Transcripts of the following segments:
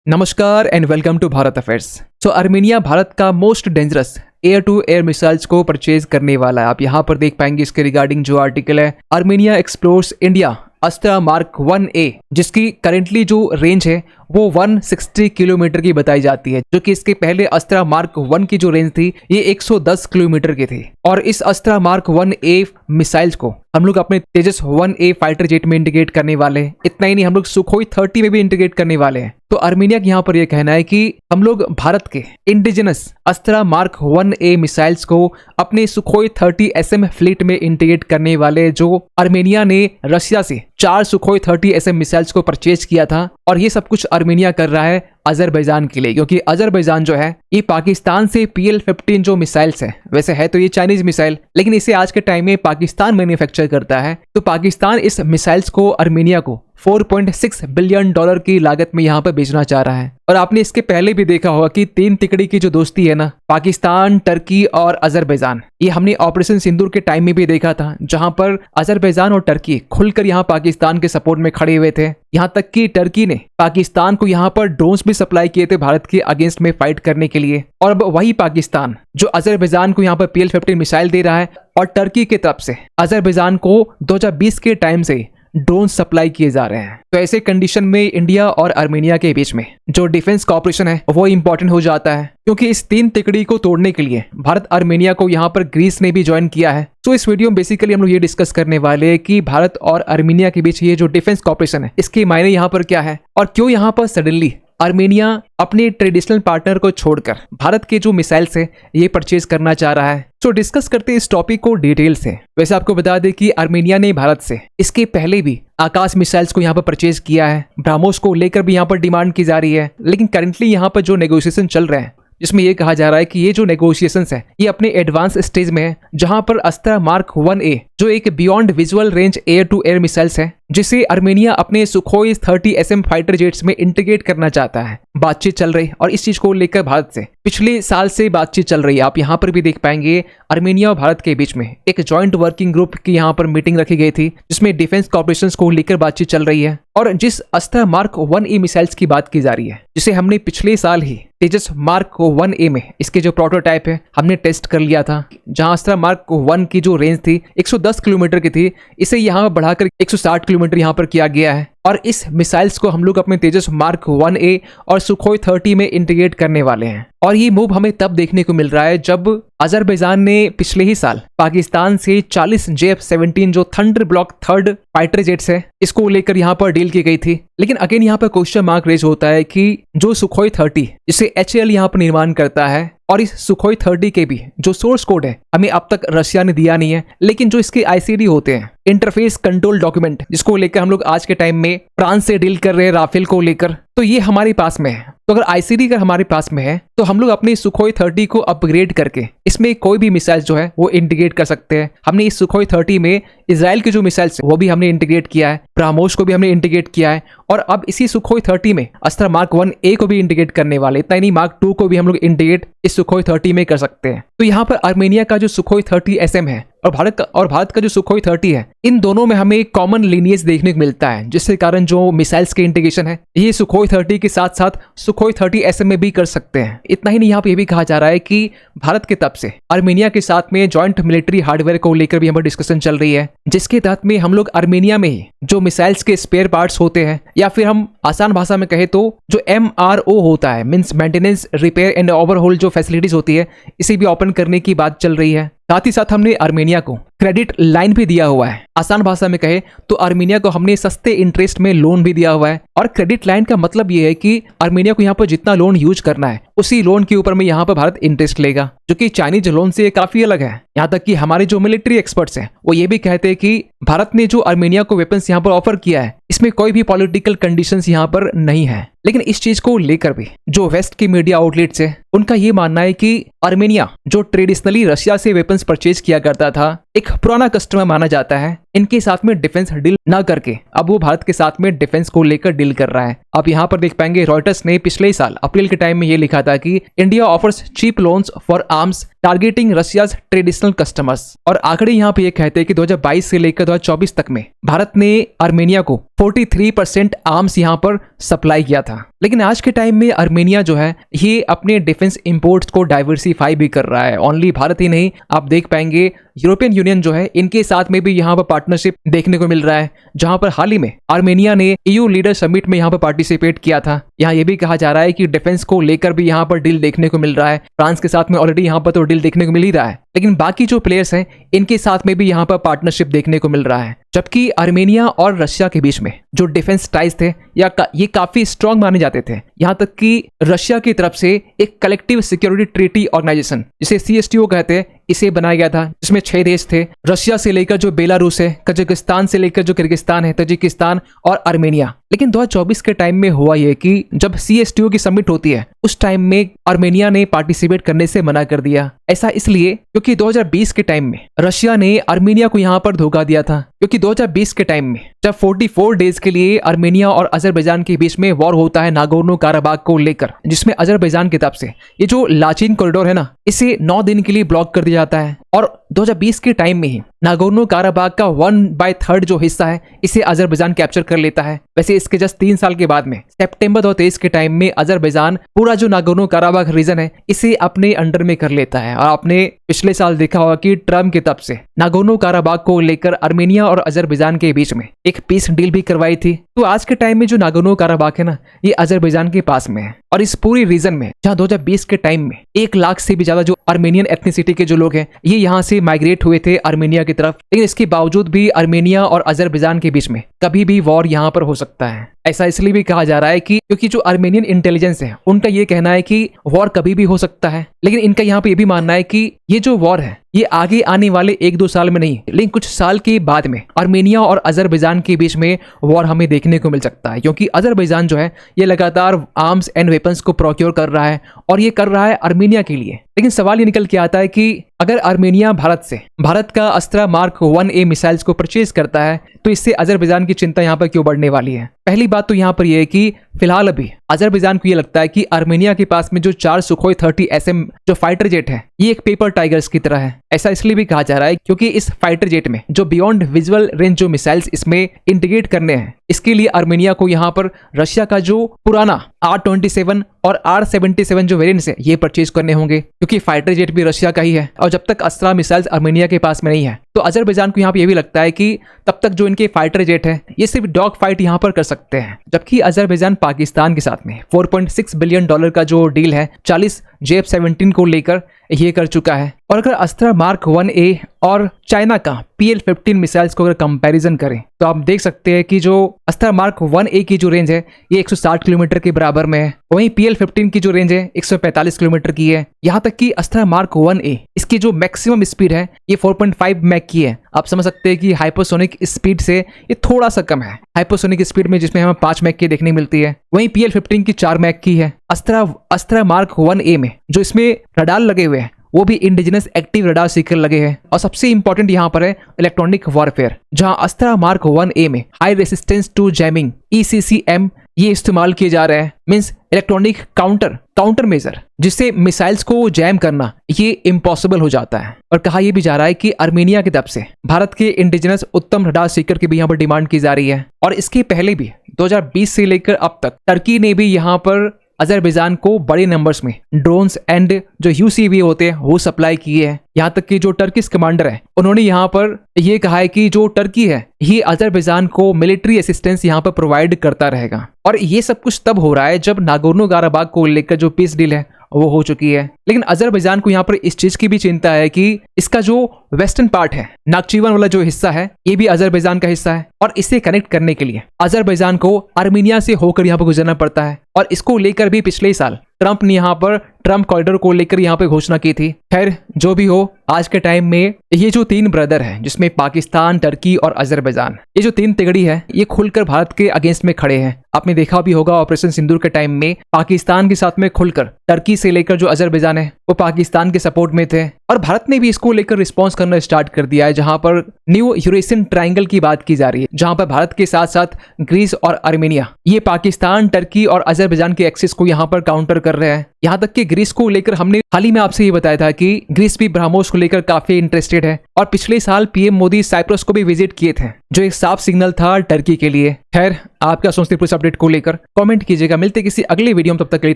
नमस्कार and welcome to Bharat Affairs. Armenia Bharat का most dangerous air to air missiles को purchase करने वाला है। आप यहाँ पर देख पाएंगे इसके रिगार्डिंग जो आर्टिकल है, Armenia explores India अस्त्रा mark 1A, जिसकी करेंटली जो रेंज है वो 160 किलोमीटर की बताई जाती है, जो कि इसके पहले अस्त्रा मार्क 1 की जो रेंज थी ये 110 किलोमीटर की थी। और इस अस्त्रा मार्क 1A मिसाइल्स को हम लोग अपने तेजस 1A फाइटर जेट में इंटीग्रेट करने वाले हैं। इतना ही नहीं, हम लोग सुखोई 30 में भी इंटीग्रेट करने वाले हैं। तो आर्मेनिया के यहाँ पर यह कहना है कि हम लोग भारत के इंडिजिनस अस्त्रा मार्क 1A मिसाइल्स को अपने सुखोई 30 SM फ्लीट में इंटीग्रेट करने वाले, जो आर्मेनिया ने रशिया से 4 सुखोई 30 SM मिसाइल्स को परचेज किया था। और ये सब कुछ आर्मेनिया कर रहा है अजरबैजान के लिए, क्योंकि अजरबैजान जो है ये पाकिस्तान से PL-15 जो मिसाइल्स है, वैसे है तो ये चाइनीज मिसाइल, लेकिन इसे आज के टाइम में पाकिस्तान मैन्युफैक्चर करता है। तो पाकिस्तान इस मिसाइल्स को आर्मेनिया को $4.6 बिलियन की लागत में यहाँ पर बेचना चाह रहा है। और आपने इसके पहले भी देखा होगा कि 3 तिकड़ी की जो दोस्ती है ना, पाकिस्तान, टर्की और अजरबैजान, ये हमने ऑपरेशन सिंदूर के टाइम में भी देखा था, जहां पर अजरबैजान और टर्की खुलकर यहाँ पाकिस्तान के सपोर्ट में खड़े हुए थे। यहाँ तक कि टर्की ने पाकिस्तान को यहाँ पर ड्रोन्स भी सप्लाई किए थे भारत के अगेंस्ट में फाइट करने के लिए। और अब वही पाकिस्तान जो अजरबैजान को यहाँ पर PL-15 मिसाइल दे रहा है, और टर्की की तरफ से अजरबैजान को 2020 के टाइम से ड्रोन सप्लाई किए जा रहे हैं। तो ऐसे कंडीशन में इंडिया और आर्मेनिया के बीच में जो डिफेंस कॉपरेशन है वो इंपॉर्टेंट हो जाता है, क्योंकि इस 3 तिकड़ी को तोड़ने के लिए भारत आर्मेनिया को यहाँ पर ग्रीस ने भी ज्वाइन किया है। तो इस वीडियो में बेसिकली हम लोग ये डिस्कस करने वाले हैं कि भारत और आर्मेनिया के बीच ये जो डिफेंस कॉपरेशन है इसके मायने यहाँ पर क्या है, और क्यों यहाँ पर सडनली आर्मेनिया अपने ट्रेडिशनल पार्टनर को छोड़कर भारत के जो मिसाइल्स है ये परचेज करना चाह रहा है। तो डिस्कस करते हैं इस टॉपिक को डिटेल से। वैसे आपको बता दें कि आर्मेनिया ने भारत से इसके पहले भी आकाश मिसाइल्स को यहाँ पर परचेज किया है। ब्रह्मोस को लेकर भी यहाँ पर डिमांड की जा रही है, लेकिन करंटली यहाँ पर जो नेगोशिएशन चल रहे हैं जिसमें ये कहा जा रहा है कि ये जो नेगोशिएशंस है ये अपने एडवांस स्टेज में है, जहां पर अस्त्रा मार्क 1A जो एक beyond visual range air to air missiles है, जिसे आर्मेनिया अपने सुखोई 30 SM फाइटर जेट्स में इंटीग्रेट करना चाहता है। बातचीत चल रही और इस चीज को लेकर भारत से पिछले साल से बातचीत चल रही है। आप यहाँ पर भी देख पाएंगे आर्मेनिया और भारत के बीच में एक जॉइंट वर्किंग ग्रुप की यहाँ पर मीटिंग रखी गई थी, जिसमें डिफेंस कॉपरेशन को लेकर बातचीत चल रही है। और जिस अस्त्रा मार्क 1A मिसाइल्स की बात की जा रही है, जिसे हमने पिछले साल ही तेजस मार्क 1A में इसके जो प्रोटोटाइप है हमने टेस्ट कर लिया था, जहां अस्त्रा मार्क 1 की जो रेंज थी 110 किलोमीटर की थी, इसे यहाँ बढ़ाकर 160 किलोमीटर यहाँ पर किया गया है। और इस मिसाइल्स को हम लोग अपने तेजस मार्क 1A और सुखोई 30 में इंटीग्रेट करने वाले हैं। और ये मूव हमें तब देखने को मिल रहा है जब अजरबैजान ने पिछले ही साल पाकिस्तान से 40 JF-17 जो thunder block 3rd fighter jets है इसको लेकर यहाँ पर डील की गई थी। लेकिन अगेन यहाँ पर क्वेश्चन मार्क रेज होता है कि जो सुखोई 30 जिसे HAL यहाँ पर निर्माण करता है, और इस सुखोई 30 के भी जो सोर्स कोड है हमें अब तक रशिया ने दिया नहीं है, लेकिन जो इसके ICD होते हैं, इंटरफेस कंट्रोल डॉक्यूमेंट, जिसको लेकर हम लोग आज के टाइम में फ्रांस से डील कर रहे हैं राफेल को लेकर, तो ये हमारे पास में है। तो अगर ICD अगर हमारे पास में है तो हम लोग अपनी सुखोई 30 को अपग्रेड करके इसमें कोई भी मिसाइल जो है वो इंटीग्रेट कर सकते हैं। हमने इस सुखोई 30 में इजराइल की जो मिसाइल्स वो भी हमने इंटीग्रेट किया है, ब्रह्मोस को भी हमने इंटीग्रेट किया है, और अब इसी सुखोई 30 में अस्त्रा मार्क 1A को भी इंटीग्रेट करने वाले। इतना ही नहीं, मार्क 2 को भी हम लोग इंटीग्रेट इस सुखोई 30 में कर सकते हैं। तो यहाँ पर आर्मेनिया का जो सुखोई 30 SM है और भारत का जो सुखोई 30 है, इन दोनों में हमें एक कॉमन लीनियज देखने को मिलता है, जिसके कारण जो मिसाइल्स के इंटीग्रेशन है ये सुखोई 30 के साथ साथ सुखोई 30 SM में भी कर सकते हैं। इतना ही नहीं, यहाँ पे ये भी कहा जा रहा है कि भारत के तरफ से आर्मेनिया के साथ में जॉइंट मिलिट्री हार्डवेयर को लेकर भी हमारी डिस्कशन चल रही है, जिसके तहत में हम लोग आर्मेनिया में ही जो मिसाइल्स के स्पेयर पार्ट्स होते हैं, या फिर हम आसान भाषा में कहे तो जो MRO होता है, मींस मेंटेनेंस रिपेयर एंड ओवरहोल जो फैसिलिटीज होती है, इसे भी ओपन करने की बात चल रही है। साथ ही साथ हमने आर्मेनिया को क्रेडिट लाइन भी दिया हुआ है। आसान भाषा में कहे तो आर्मेनिया को हमने सस्ते इंटरेस्ट में लोन भी दिया हुआ है। और क्रेडिट लाइन का मतलब ये है कि आर्मेनिया को यहाँ पर जितना लोन यूज करना है उसी लोन के ऊपर में यहाँ पर भारत इंटरेस्ट लेगा, जो कि चाइनीज लोन से काफी अलग है। यहाँ तक कि हमारे जो मिलिट्री एक्सपर्ट्स हैं वो ये भी कहते हैं कि भारत ने जो आर्मेनिया को वेपन्स यहाँ पर ऑफर किया है इसमें कोई भी पॉलिटिकल कंडीशंस यहाँ पर नहीं है। लेकिन इस चीज को लेकर भी जो वेस्ट के मीडिया आउटलेट्स है उनका ये मानना है कि आर्मेनिया जो ट्रेडिशनली रशिया से वेपन्स परचेज किया करता था, एक पुराना कस्टमर माना जाता है इनके साथ में डिफेंस डील ना करके अब वो भारत के साथ में डिफेंस को लेकर डील कर रहा है। आप यहाँ पर देख पाएंगे रॉयटर्स ने पिछले साल अप्रैल के टाइम में ये लिखा था कि India offers cheap loans for arms targeting Russia's traditional customers. और आंकड़े यहाँ पे ये कहते हैं कि 2022 से लेकर 2024 तक में भारत ने आर्मेनिया को 43% आर्म्स यहाँ पर सप्लाई किया था। लेकिन आज के टाइम में आर्मेनिया जो है ये अपने डिफेंस इंपोर्ट्स को डाइवर्सिफाई भी कर रहा है। ओनली भारत ही नहीं, आप देख पाएंगे यूरोपियन यूनियन जो है इनके साथ में भी यहाँ पर पार्टनरशिप देखने को मिल रहा है, जहां पर हाल ही में आर्मेनिया ने EU लीडर समिट में यहाँ पर पार्टिसिपेट किया था। यहाँ ये भी कहा जा रहा है कि डिफेंस को लेकर भी यहाँ पर डील देखने को मिल रहा है। फ्रांस के साथ में ऑलरेडी यहाँ पर तो डील देखने को मिल ही रहा है, लेकिन बाकी जो प्लेयर्स हैं इनके साथ में भी यहाँ पर पार्टनरशिप देखने को मिल रहा है। जबकि आर्मेनिया और रशिया के बीच में जो डिफेंस टाइज थे ये काफी स्ट्रांग माने जाते थे। यहाँ तक कि रशिया की तरफ से एक कलेक्टिव सिक्योरिटी ट्रीटी ऑर्गेनाइजेशन जिसे CSTO कहते हैं इसे बनाया गया था, जिसमें 6 देश थे, रशिया से लेकर जो बेलारूस है, कजाकिस्तान से लेकर जो किर्गिस्तान है, तजिकिस्तान और आर्मेनिया। लेकिन 2024 के टाइम में हुआ ये कि जब CSTO की समिट होती है उस टाइम में आर्मेनिया ने पार्टिसिपेट करने से मना कर दिया। ऐसा इसलिए क्योंकि 2020 के टाइम में रशिया ने आर्मेनिया को यहाँ पर धोखा दिया था, क्योंकि 2020 के टाइम में जब 44 डेज के लिए आर्मेनिया और अजरबैजान के बीच में वॉर होता है नागोर्नो काराबाग को लेकर, जिसमें अजरबैजान की तरफ से ये जो लाचिन कॉरिडोर है ना इसे 9 दिन के लिए ब्लॉक कर दिया जाता है। और 2020 के टाइम में ही नागोर्नो काराबाग का 1/3 जो हिस्सा है इसे अजरबैजान कैप्चर कर लेता है। वैसे इसके जस्ट 3 साल के बाद में सितंबर 2023 के टाइम में अजरबैजान पूरा जो नागोर्नो काराबाग रीजन है इसे अपने अंडर में कर लेता है। और आपने पिछले साल देखा होगा कि ट्रम्प की तरफ से नागोर्नो काराबाग को लेकर आर्मेनिया और अजरबैजान के बीच में एक पीस डील भी करवाई थी। तो आज के टाइम में जो नागोर्नो काराबाग है ना ये अजरबैजान के पास में है। और इस पूरी रीजन में जहां 2020 के टाइम में 1 लाख से भी ज्यादा जो आर्मेनियन एथनिसिटी के जो लोग हैं ये यहाँ से माइग्रेट हुए थे आर्मेनिया की तरफ, लेकिन इसके बावजूद भी आर्मेनिया और अजरबैजान के बीच में कभी भी वॉर यहाँ पर हो सकता है। ऐसा इसलिए भी कहा जा रहा है कि क्योंकि जो आर्मेनियन इंटेलिजेंस है उनका ये कहना है कि वॉर कभी भी हो सकता है, लेकिन इनका यहाँ पे ये भी मानना है कि ये जो वॉर है ये आगे आने वाले 1-2 साल में नहीं, लेकिन कुछ साल के बाद में आर्मेनिया और अजरबैजान के बीच में वॉर हमें देखने को मिल सकता है। क्योंकि अजरबैजान जो है ये लगातार आर्म्स एंड वेपन्स को प्रोक्योर कर रहा है और ये कर रहा है आर्मेनिया के लिए। लेकिन सवाल ये निकल के आता है कि अगर आर्मेनिया भारत का अस्त्रा मार्क 1A मिसाइल्स को परचेज करता है तो इससे अजरबैजान की चिंता यहाँ पर क्यों बढ़ने वाली है। पहली बात तो यहाँ पर यह है कि फिलहाल अभी अजरबैजान को ये लगता है कि आर्मेनिया के पास में जो 4 सुखोई 30 SM जो फाइटर जेट है ये एक पेपर टाइगर्स की तरह है। ऐसा इसलिए भी कहा जा रहा है क्योंकि इस फाइटर जेट में जो बियॉन्ड विजुअल रेंज जो मिसाइल्स इसमें इंटीग्रेट करने हैं इसके लिए आर्मेनिया को यहाँ पर रशिया का जो पुराना R-27 और R-77 जो वेरिएंट्स है ये परचेज करने होंगे, क्योंकि फाइटर जेट भी रशिया का ही है। और जब तक अस्त्रा मिसाइल्स आर्मेनिया के पास में नहीं है तो अजरबैजान को यहाँ पे ये भी लगता है कि तब तक जो इनके फाइटर जेट है ये सिर्फ डॉग फाइट यहाँ पर कर सकते हैं। जबकि अजरबैजान पाकिस्तान के साथ में $4.6 बिलियन का जो डील है 40 JF-17 को लेकर ये कर चुका है। और अगर अस्त्रा मार्क 1A और चाइना का PL-15 मिसाइल्स को अगर कंपैरिजन करें तो आप देख सकते हैं कि जो अस्त्रा मार्क 1A की जो रेंज है ये 160 किलोमीटर के बराबर में है, वहीं PL-15 की जो रेंज है 145 किलोमीटर की है। यहाँ तक कि अस्त्रा मार्क 1A इसकी जो मैक्सिमम स्पीड है ये 4.5 मैक की है। आप समझ सकते हैं कि हाइपरसोनिक स्पीड से ये थोड़ा सा कम है, हाइपरसोनिक स्पीड में जिसमें हमें 5 मैक की देखने मिलती है, वहीं PL-15 की 4 मैक की है। अस्त्रा मार्क 1A में जो इसमें रडार लगे हुए हैं वो भी इंडिजिनस एक्टिव रडार सीकर लगे हैं। और सबसे इंपॉर्टेंट यहाँ पर है इलेक्ट्रॉनिक वॉरफेयर, जहां अस्त्रा मार्क 1A में high resistance to jamming ECCM ये इस्तेमाल किए जा रहे हैं, मींस इलेक्ट्रॉनिक काउंटर मेजर, जिससे मिसाइल्स को जैम करना ये इम्पॉसिबल हो जाता है। और कहा यह भी जा रहा है कि आर्मेनिया की तरफ से भारत के इंडिजिनस उत्तम रडार सीकर की भी यहाँ पर डिमांड की जा रही है। और इसके पहले भी 2020 से लेकर अब तक टर्की ने भी यहाँ पर अजरबैजान को बड़े नंबर्स में ड्रोन्स एंड जो UCV होते हैं वो सप्लाई किए हैं। यहाँ तक कि जो टर्किश कमांडर है उन्होंने यहाँ पर ये कहा है कि जो टर्की है ये अजरबैजान को मिलिट्री असिस्टेंस यहाँ पर प्रोवाइड करता रहेगा। और ये सब कुछ तब हो रहा है जब नागोर्नो काराबाग को लेकर जो पीस डील है वो हो चुकी है। लेकिन अजरबैजान को यहाँ पर इस चीज की भी चिंता है कि इसका जो वेस्टर्न पार्ट है नाक्चीवन वाला जो हिस्सा है ये भी अजरबैजान का हिस्सा है, और इसे कनेक्ट करने के लिए अजरबैजान को आर्मेनिया से होकर यहाँ पर गुजरना पड़ता है। और इसको लेकर भी पिछले साल ट्रंप ने यहाँ पर ट्रंप कॉरिडोर को लेकर यहाँ पे घोषणा की थी। खैर जो भी हो, आज के टाइम में ये जो तीन ब्रदर हैं, जिसमें पाकिस्तान, टर्की और अजरबैजान, ये जो तीन तिगड़ी है, ये खुलकर भारत के अगेंस्ट में खड़े हैं। आपने देखा भी होगा ऑपरेशन सिंदूर के टाइम में पाकिस्तान के साथ में खुलकर टर्की से लेकर जो अजरबैजान है वो पाकिस्तान के सपोर्ट में थे, और भारत ने भी इसको लेकर रिस्पॉन्स करना स्टार्ट कर दिया है, जहां पर न्यू यूरेशियन ट्रायंगल की बात की जा रही है, जहां पर भारत के साथ साथ ग्रीस और आर्मेनिया ये पाकिस्तान, टर्की और अजरबैजान के एक्सेस को यहां पर काउंटर कर रहे हैं। यहां तक कि ग्रीस को लेकर हमने हाल ही में आपसे ये बताया था कि ग्रीस भी ब्रह्मोस को लेकर काफी इंटरेस्टेड है, और पिछले साल पीएम मोदी साइप्रस को भी विजिट किए थे, जो एक साफ सिग्नल था टर्की के लिए। खैर, आप क्या सोचते हैं इस अपडेट को लेकर? कमेंट कीजिएगा। मिलते किसी अगले वीडियो में, तब तक के लिए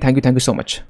थैंक यू सो मच।